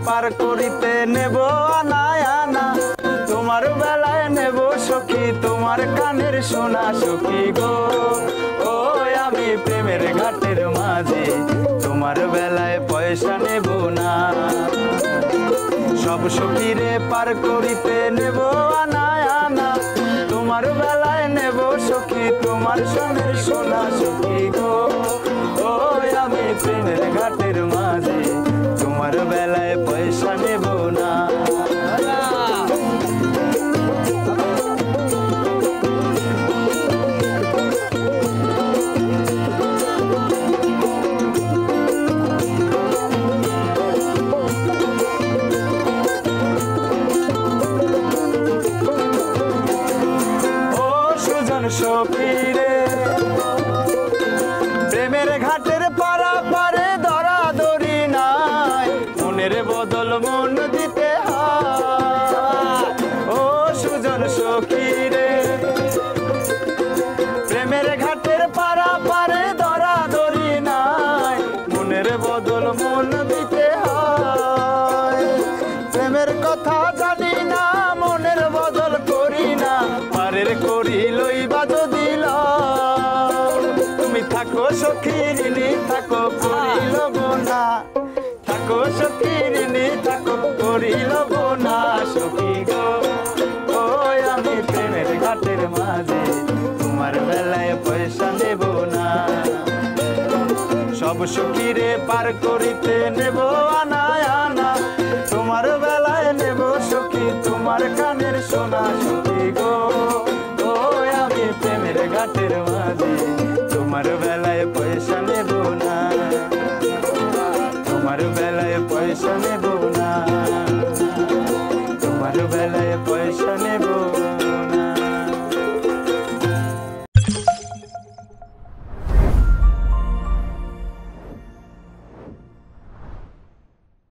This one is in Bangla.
পার করিতে নেব আনায় আনা, তোমার বেলায় নেব সখী তোমার কানের সোনা সখী গো। ও আমি প্রেমের ঘাটের মাঝে তোমার বেলায় পয়সা নেব না, সব সখীরে পার করিতে নেব আনায় আনা, তোমার বেলায় নেব সখী তোমার সোনের সোনা সখী গো। ও আমি প্রেমের ঘাটের মাঝে তোমার বেলায় পয়সা নেব না। সখীরে প্রেমের ঘাটের পারা পারে ধরা ধরি নাই, মনের বদল মন দিতে হয়। ও সুজন সখীরে প্রেমের ঘাটের পারা পারে ধরা ধরি নাই, মনের বদল মন দিতে হয়। প্রেমের কথা জানি না মনের বদল করি না, পারের করি লইবা যদি তুমি থাকো সখীর নি থাকো করিল না, থাকো সখীর নি থাকো করিল না সখী গো। ও আমি প্রেমের ঘাটের মাঝে তোমার বেলায় পয়সা নেব না, সব সখীরে পার করিতে নেব আনায় আনা, তোমার বেলায় নেব সখী তোমার কানের সোনা সখী গো। ও আমি প্রেমের ঘাটের মাঝে তোমার বেলায় পয়সা নেব না, তোমার বেলায় পয়সা নেব না, তোমার বেলায় পয়সা নেব।